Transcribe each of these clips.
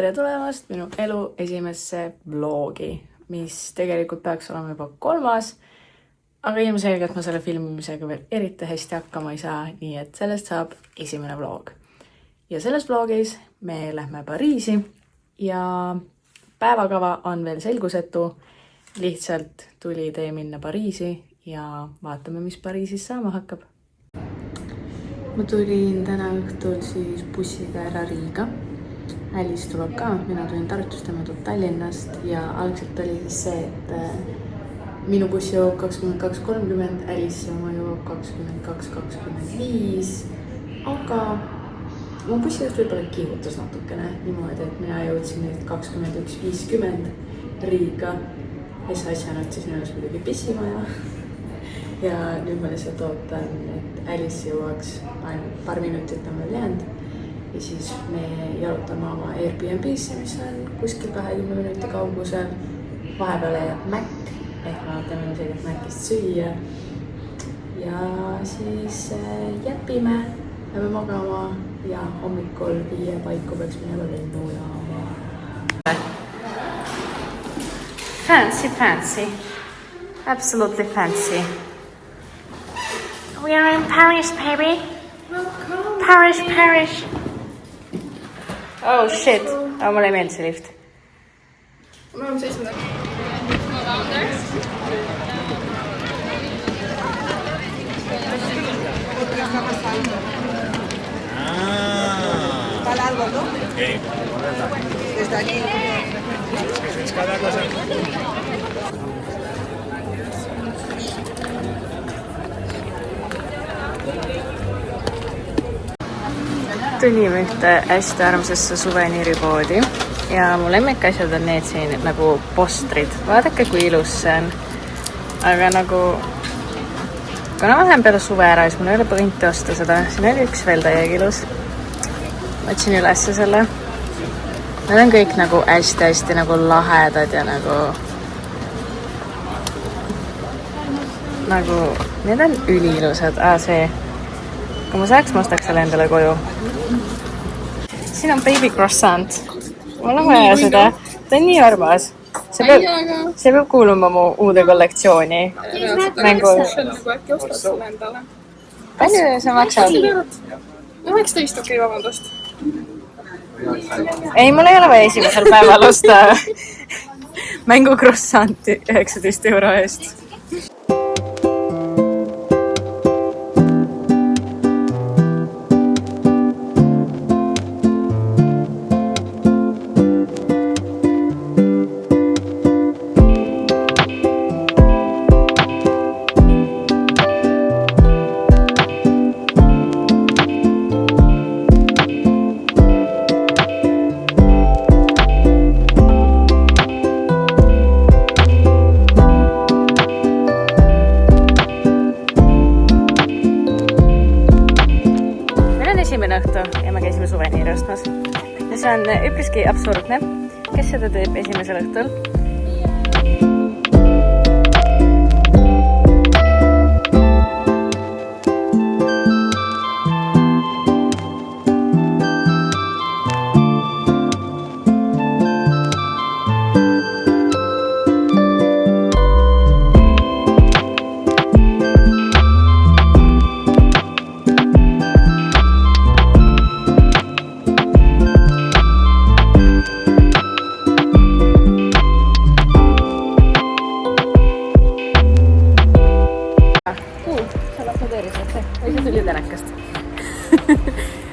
tere tulemast minu elu esimesse vlogi, mis tegelikult peaks olema juba 3. Aga ilmselgelt ma selle filmimisega veel eriti hästi hakkama ei saa, nii et sellest saab esimene vlog. Ja selles vlogis me lähme Pariisi ja päevakava on veel selgusetu. Lihtsalt tuli idee minna Pariisi ja vaatame, mis Pariisis saama hakkab. Ma tulin täna õhtul siis bussiga ära Riiga. Alice tuleb ka, mina tulin Tartust, tema tuleb Tallinnast ja algselt oli siis see, et minu bussi jõuab 22.30, Alice oma jõuab 22.25, aga mu bussi just võib-olla kihutus natukene niimoodi, et mina jõudsin nüüd 21.50 Riiga ja siis asjanud siis nõus muidugi pissimaja. Ja nüüd ma lihtsalt ootan, et Alice jõuaks ainult paar minutit on veel jäänud. Ja siis me jalutame oma Airbnb'sse, mis on kuskil 20 minuti kaugusel. Vahepeal jääb Mac, ehk me vaatame selgelt Macist süüa. Ja siis jäpime, lähme magama ja hommikul 5 paiku peaks minema lennujaama. Fancy. Absolutely fancy. We are in Paris, baby. Welcome. Paris. Oh shit. Oh, mulle ei meeldi see lift. Me oleme 7. ¿Para algo, no? Sí. Desde aquí. Es cada cosa. Tulime ühte hästi armsasse suveniiripoodi ja mu lemmikasjad on need siin nagu postrid. Vaadake, kui ilus see on. Aga nagu, kuna ma lähen peale suve ära, siis mul ei ole põinti osta seda. Siin oli üks veel täiega ilus. Ma otsin ülesse selle. Need on kõik nagu hästi nagu lahedad ja nagu need on üliilusad. See, kui ma saaks, ma ostaks selle endale koju. Siin on baby croissant. Mul on vaja seda. Ta on nii armas. See peab kuuluma mu uude kollektsiooni. Nagu äkki ostad sulle endale. Palju see maksab? 19, okei, vabandust. Ei, mul ei ole vaja esimesel päeval osta mängu croissanti 19 € eest. Esimene õhtu ja me käisime suveniiri ostmas. Ja see on üpriski absurdne, kes seda teeb esimesel õhtul.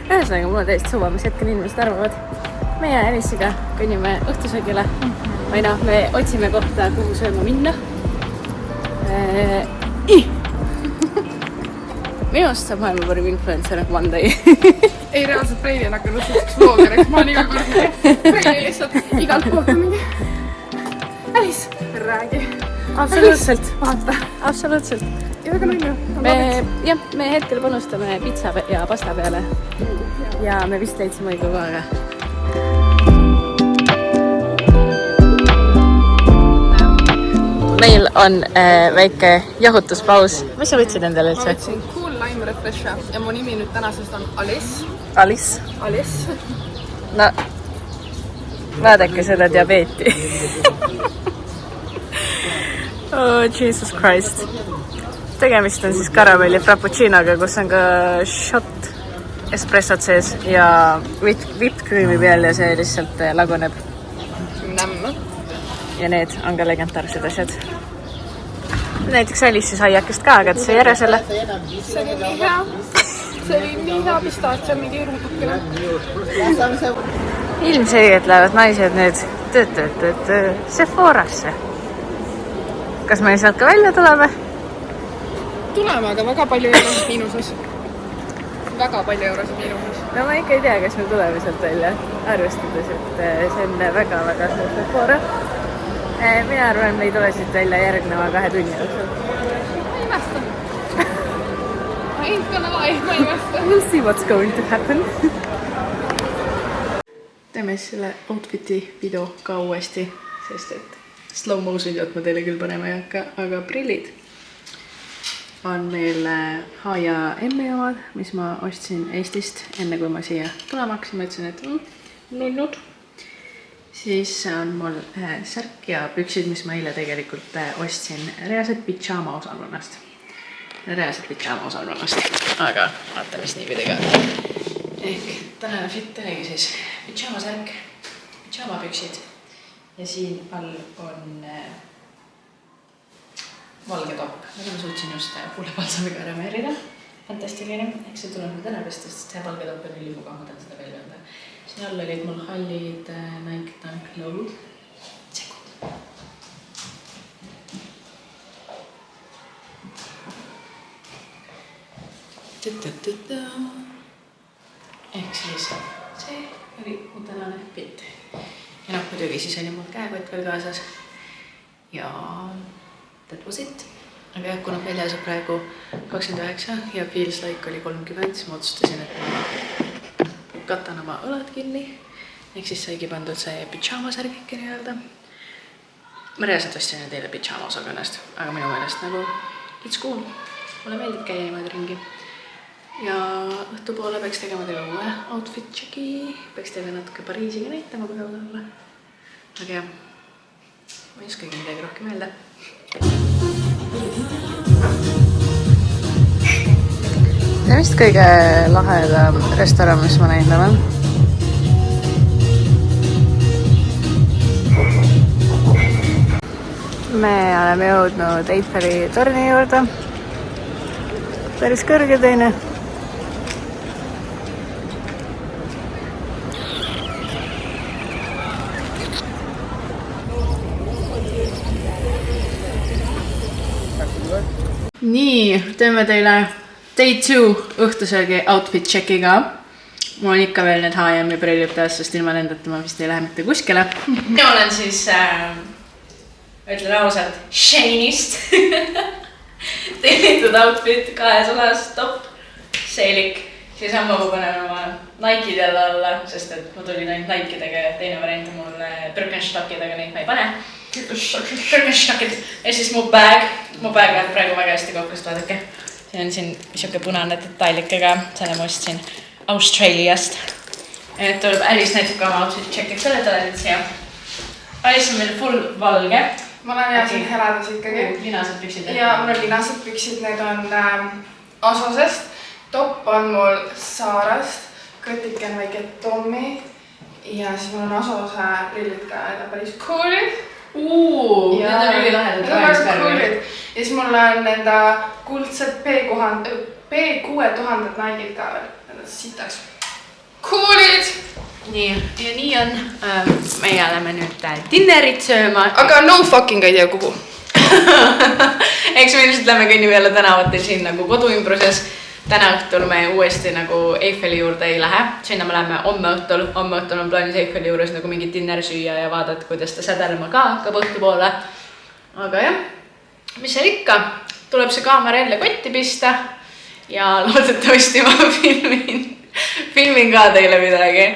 Ühesõnaga, mul on täiesti suva, mis hetkel inimesed arvavad. Meie Alice'iga kõnnime õhtusöögile. Või noh, me otsime kohta, kuhu sööma minna. Minust saab maailma parim influencer one day. Ei, reaalselt Reili on hakanud selliseks vloogeriks. Ma olen igal kord Reili lihtsalt igalt poolt on mingi Alice, räägi. Absoluutselt. Vaata. Absoluutselt. Ja väga nõnnu. Me hetkel panustame pizza ja pasta peale. Ja me vist leidsime õige kohaga. Meil on väike jahutuspaus. Mis sa võtsid endale üldse? Ma võtsin Cool Lime Refresher ja mu nimi nüüd tänasest on Alice. Alice. Alice. No, Vaadake seda diabeeti. Oh, Jesus Christ. Tegemist on siis karamelli frappuccinoga, kus on ka shot espressot sees ja whipped cream'i peal ja see lihtsalt laguneb. Nämme. Ja need on ka legendaarsed asjad. Näiteks Alice sai aiakest ka, aga ta sai ära selle. See oli nii hea. See oli nii hea pistaatsia, mingi ruudukene. Ilmselgelt lähevad naised nüüd Sephorasse. Kas me sealt ka välja tuleme? Tuleme, aga väga palju eurosid miinuses. Väga palju eurosid miinuses. No ma ikka ei tea, kas me tuleme sealt välja, arvestades, et see on väga-väga suur Sephora. Mina arvan, me ei tule siit välja järgneva 2 tunni jooksul. Ma ei imesta. I ain't gonna lie, ma ei imesta. We'll see what's going to happen. Teeme selle outfiti video ka uuesti, sest et slow motion videot ma teile küll panema ei hakka, aga prillid on meil H ja M omad, mis ma ostsin Eestist enne kui ma siia tulema hakkasin. Ma ütlesin, et nunnud. Siis on mul särk ja püksid, mis ma eile tegelikult ostsin reaalselt pidžaama osakonnast. Aga vaata, mis niipidi ka. Ehk tänane fit oligi siis pidžaama särk, pidžaama püksid ja siin all on valge topp. Aga ma suutsin just huulepalsamiga ära määrida. Fantastiline. Eks see tuleb nüüd ära, sest see valge topp on ülimugav, ma tahan seda välja anda. Siin all olid mul hallid Nike Dunk Low. Sekund. Ehk siis see oli mu tänane pilt. Ja noh, muidugi siis oli mul käekott veel kaasas. Ja that was it. Aga jah, kuna väljas on praegu 29 ja feels like oli 30, siis ma otsustasin, et ma katan oma õlad kinni. Ehk siis saigi pandud see pidžaama särgike nii-öelda. Ma reaalselt ostsin teile pidžaama osakonnast, aga minu meelest nagu it's cool. Mulle meeldib käia niimoodi ringi. Ja õhtupoole peaks tegema teile uue outfit checki. Peaks teile natuke Pariisiga näitama kohe olla. Aga jah, ma ei oskagi midagi rohkem öelda. See on vist kõige lahedam restoran, mis ma näinud olen. Me oleme jõudnud Eiffeli torni juurde. Päris kõrge teine. Nii, teeme teile day 2 õhtusöögi outfit checkiga. Mul on ikka veel need H&M-i prillid peas, sest ilma nendeta ma vist ei lähe mitte kuskile. Mina olen siis, ütlen ausalt, Shane'ist tellitud outfit 2 olas, top, seelik. Siis on ma panen oma Nike'd jälle alla, sest et ma tulin ainult Nike'dega ja teine variant on mul Birkenstockidega, neid ma ei pane. Birkenstockid ja siis mu bag läheb praegu väga hästi kokku, sest vaadake. See on siin siuke punane detailikega, selle ma ostsin Austraaliast. Et tuleb Alice näitab ka oma outfit check'id, selle tule nüüd siia. Alice on meil full valge. Ma olen jah siin heledas ikkagi. Linased püksid. Ja mul on linased püksid, need on Asosest. Topp on mul Saarast, kõtike on väike Tommi ja siis mul on Asose prillid ka, need on päris coolid. Need on ülilahedad. Ja siis mul on enda kuldsed P6000 Nike'id ka veel, need on sitaks coolid. Nii, ja nii on. Meie oleme nüüd dinnerit sööma. Aga no fucking ei tea kuhu. Eks me ilmselt lähme kõnni peale tänavatel siin nagu koduümbruses. Täna õhtul me uuesti nagu Eiffeli juurde ei lähe. Sinna me läheme homme õhtul. Homme õhtul on plaanis Eiffeli juures nagu mingi dinner süüa ja vaadata, kuidas ta sädelema ka hakkab õhtupoole. Aga jah, mis seal ikka? Tuleb see kaamera jälle kotti pista ja loodetavasti ma filmin ka teile midagi.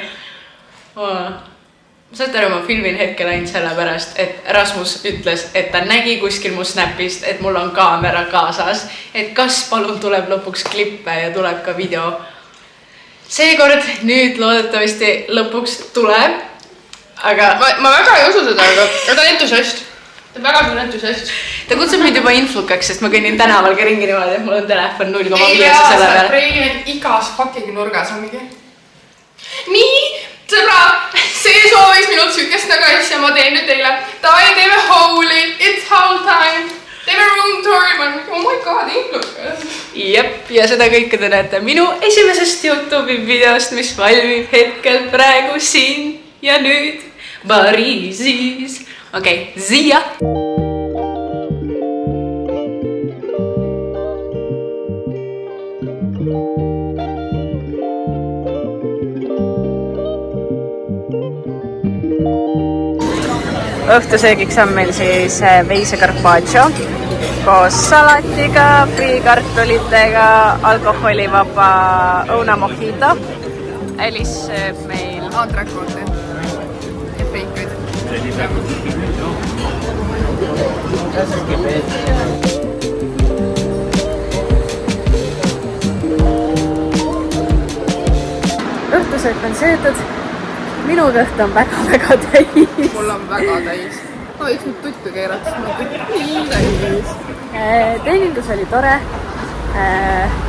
Saate aru, ma filmin hetkel ainult sellepärast, et Rasmus ütles, et ta nägi kuskil mu snapist, et mul on kaamera kaasas, et kas palun tuleb lõpuks klippe ja tuleb ka video. Seekord nüüd loodetavasti lõpuks tuleb. aga ma väga ei usu seda, aga ta on entusiast. Ta on väga suur entusiast. ta kutsub mind juba influkaks, sest ma kõnnin tänavalgi ringi niimoodi, et mul on telefon 0,5 ei selle peale. Preili on igas fucking nurgas on mingi. Nii, sõbra, see soovis minult sükest nagu asja, ma teen nüüd teile. Davai, teeme holy, it's haul time. Teeme room tour'i, ma olen mingi, oh my god, influkas. Jep, ja seda kõike te näete minu esimesest YouTube'i videost, mis valmib hetkel praegu siin ja nüüd Pariisis. Okei, siia! Õhtusöögiks on meil siis veise carpaccio koos salatiga, friikartulitega, alkoholivaba õuna mojito. Elis sööb meil Andrekoote ja peikuid. õhtusöök on söödud. Minu kõht on väga täis. Mul on väga täis. Ma võiks nüüd tuttu keerata, sest ma olen nii täis. Teenindus oli tore.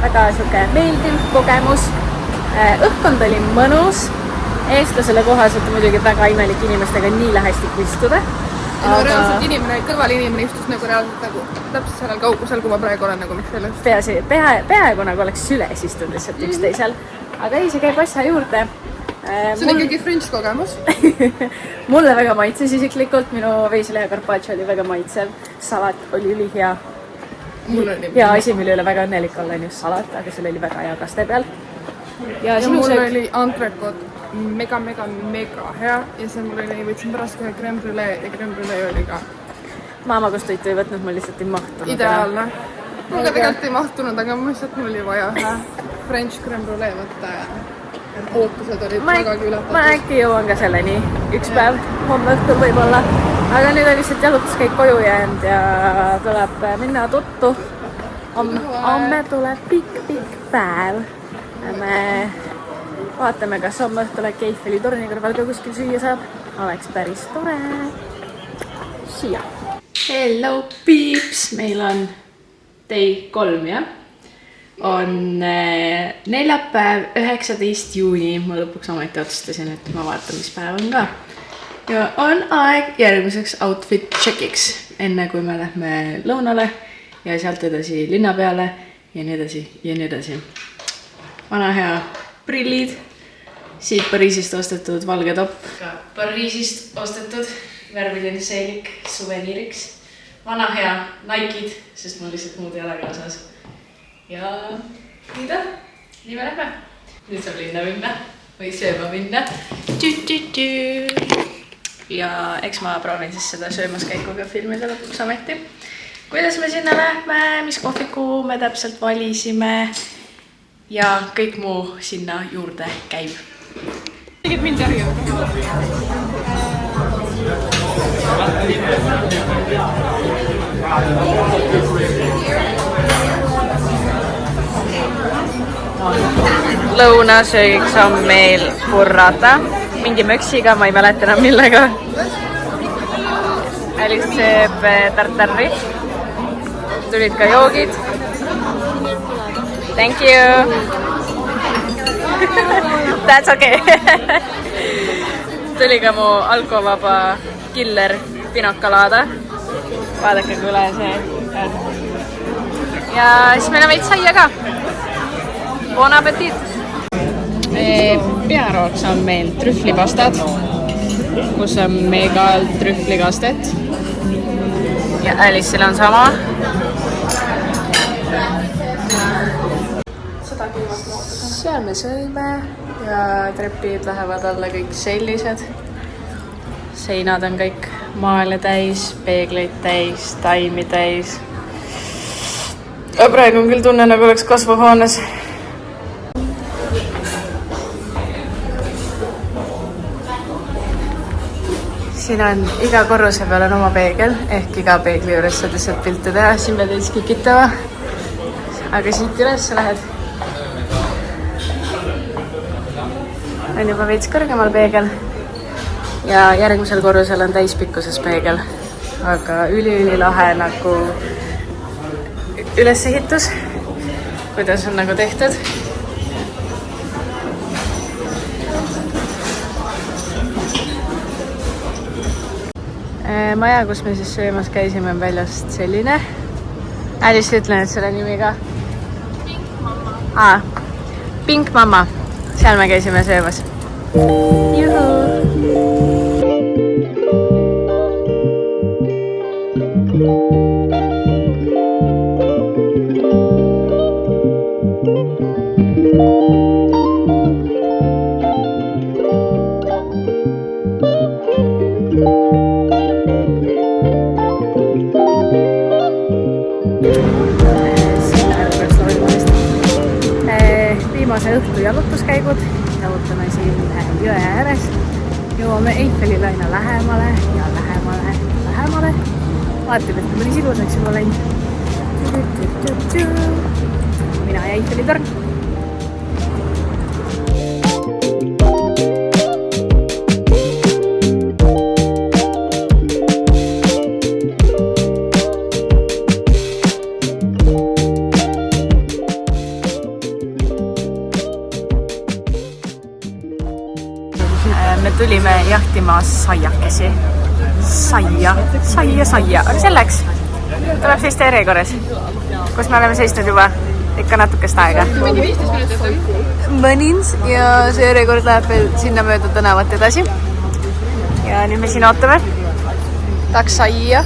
Väga siuke meeldiv kogemus. Õhkkond oli mõnus. Eestlasele kohaselt muidugi väga imelik inimestega nii lähestikku istuda. No reaalselt inimene, kõrval inimene istus nagu reaalselt nagu täpselt sellel kaugusel, kui ma praegu olen nagu miks sellest. Peaaegu nagu oleks süles istunud lihtsalt üksteisel. Aga ei, see käib asja juurde. See on ikkagi French kogemus. Mulle väga maitses isiklikult, minu veiselehe carpaccio oli väga maitsev. Salat oli ülihea. Ja asi, mille üle väga õnnelik olla on just salat, aga seal oli väga hea kaste peal. Ja mul oli antrekoot mega hea ja see mul oli, võtsin pärast kohe crème brûlée ja crème brûlée oli ka maamagust toitu ei võtnud, mul lihtsalt ei mahtunud. Ideaalne. Mul ka tegelikult ei mahtunud, aga mõistad, mul oli vaja French crème brûlée võtta ja ootused olid vägagi ületatud. Ma äkki jõuan ka selleni üks päev, homme õhtul võib-olla. Aga nüüd on lihtsalt jalutuskäik koju jäänud ja tuleb minna tuttu. Homme tuleb pikk päev. Me vaatame, kas homme õhtul äkki Eiffeli torni kõrval ka kuskil süüa saab. Oleks päris tore. Siia. Hello peeps! Meil on day 3, jah? On neljapäev, 19. juuni. Ma lõpuks ometi otsustasin, et ma vaatan, mis päev on ka. Ja on aeg järgmiseks outfit checkiks, enne kui me lähme lõunale ja sealt edasi linna peale ja nii edasi ja nii edasi. Vana hea prillid, siit Pariisist ostetud valge topp. Ka Pariisist ostetud värviline seelik suveniiriks. Vana hea Nike'id, sest mul lihtsalt muud ei ole kaasas. Ja nii ta, nii me lähme. Nüüd saab linna minna või sööma minna. Ja eks ma proovin siis seda söömaskäikuga filmida lõpuks ometi. Kuidas me sinna lähme, mis kohviku me täpselt valisime ja kõik muu sinna juurde käib. Tegid mind järgi. Lõunasöögiks on meil burrata, mingi möksiga, ma ei mäleta enam millega. Alice sööb tartarri. Tulid ka joogid. Thank you. That's okay. Tuli ka mu alkovaba killer pinakalaada. Vaadake, kui üle see on. Ja siis meil on veits saia ka. Bon appetit! Pearooks on meil trühvlipastad, kus on mega trühvlikastet. Ja Alice'il on sama. Seal me sõime ja trepid lähevad alla kõik sellised. Seinad on kõik maale täis, peegleid täis, taimi täis. Praegu on küll tunne, nagu oleks kasvuhoones. Siin on iga korruse peal on oma peegel, ehk iga peegli juures saad lihtsalt pilte teha, siin pead veits kikitama. Aga siit üles lähed. On juba veits kõrgemal peegel. ja järgmisel korrusel on täispikkuses peegel. Aga ülilahe nagu ülesehitus, kuidas on nagu tehtud. Maja, kus me siis söömas käisime, on väljast selline. Alice, ütlen, et selle nimi ka. Pink Mama. Seal me käisime söömas. Juhu! Viimase õhtu jalutuskäigud, jalutame siin jõe ääres, jõuame Eiffelile aina lähemale ja lähemale. Vaatame, et mõni ilusaks juba läinud. Mina ja Eiffeli torn. Me tulime jahtima saiakesi. Saia. Aga selleks tuleb seista järjekorras, kus me oleme seisnud juba ikka natukest aega. Mõnins ja see järjekord läheb veel sinna mööda tänavat edasi. Ja nüüd me siin ootame. Tahaks saia.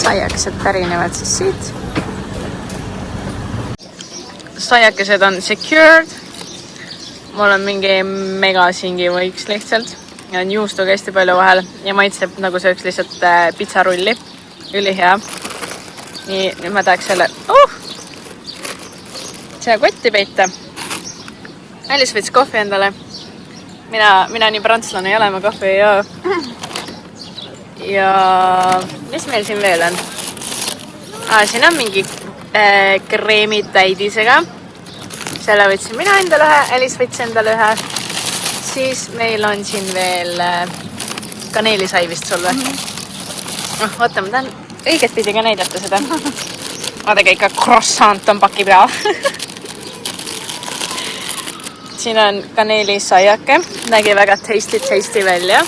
Saiakesed pärinevad siis siit. Saiakesed on secured. Mul on mingi megasingi võiks lihtsalt. Ja on juustuga hästi palju vahel ja maitseb nagu sööks lihtsalt pizzarulli. Ülihea. Nii, nüüd ma tahaks selle see kotti peita. Alice võts kohvi endale. Mina nii prantslane ei ole, ma kohvi ei joo. Ja mis meil siin veel on? Siin on mingi kreemid täidisega. Selle võtsin mina endale ühe, Alice võtsin endale ühe. Siis meil on siin veel kaneelisai vist sul või? Oota, ma tahan õiget pidi ka näidata seda. Vaadake, ikka croissant on paki peal. Siin on kaneelisaiake. Nägi väga tasty välja.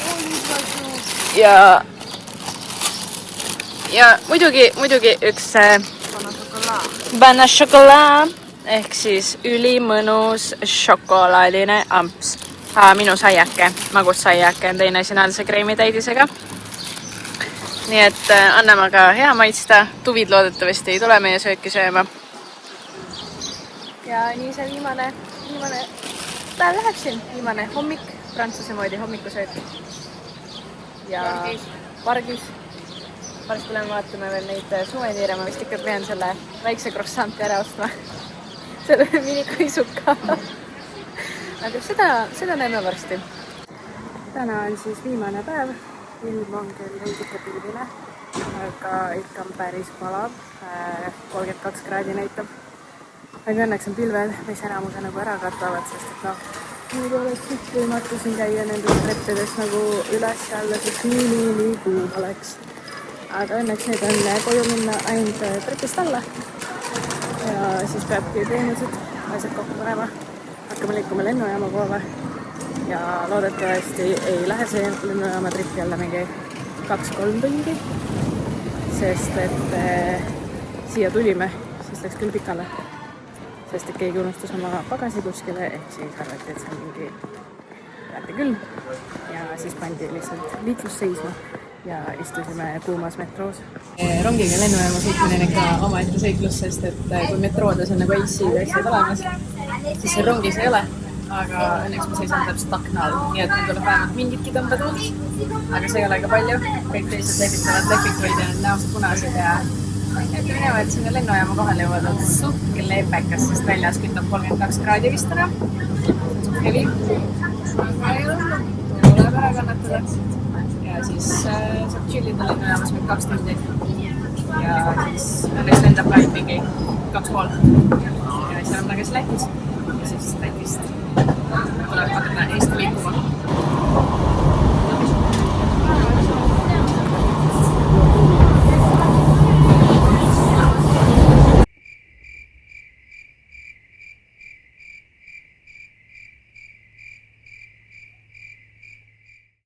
Ja muidugi üks banana šokolaad ehk siis ülimõnus šokolaadine amps. Minu saiake, magus saiake on teine sinalise kreemitäidisega. Nii et anname aga hea maitsta. Tuvid loodetavasti ei tule meie sööki sööma. Ja nii see viimane päev läheb siin. Viimane hommik, prantsuse moodi hommikusöök. Ja pargis. Varsti tuleme vaatame veel neid suveniire. Ma vist ikka pean selle väikse krossanti ära ostma. Selle minikuisuka. Aga seda näeme varsti. Täna on siis viimane päev. Ilm on küll veidike pilvine, aga ikka on päris palav. 32 kraadi näitab. Aga õnneks on pilved, mis enamuse nagu ära katavad, sest et nüüd oleks siit võimatu siin käia nendes treppides nagu üles ja alla, sest nii kuum oleks. Aga õnneks nüüd on koju minna ainult trepist alla. Ja siis peabki teenused asjad kokku panema. Hakkame liikuma lennujaama poole. Ja loodetavasti ei lähe see lennujaama trip jälle mingi 2-3 tundi. Sest et siia tulime, siis läks küll pikale. Sest et keegi unustas oma pagasi kuskile, ehk siis arvati, et see on mingi läbi küll. Ja siis pandi lihtsalt liiklus seisma ja istusime kuumas metroos. Rongiga lennujaama sõitmine on ikka omaette seiklus, sest et kui metroodes on nagu AC väiksed olemas, siis see rongis ei ole. Aga õnneks me seisame täpselt akna all, nii et meil tuleb vähemalt mingitki tõmbetuult. Aga see ei ole ka palju. Kõik teised lehvitavad lehvikuid ja näost punased ja minema, et sinna lennujaama kohale jõuad on suht lepekas, sest väljas kütab 32 kraadi vist täna. Suht hevi. Aga ei ole, tuleb ära kannatada. Ja siis saab chillida lennujaamas meil 2 tundi. Ja siis õnneks lendab praegu mingi 2,5. Ja siis oleme tagasi Lätis. Ja siis Lätist tuleb hakata Eesti liikuma.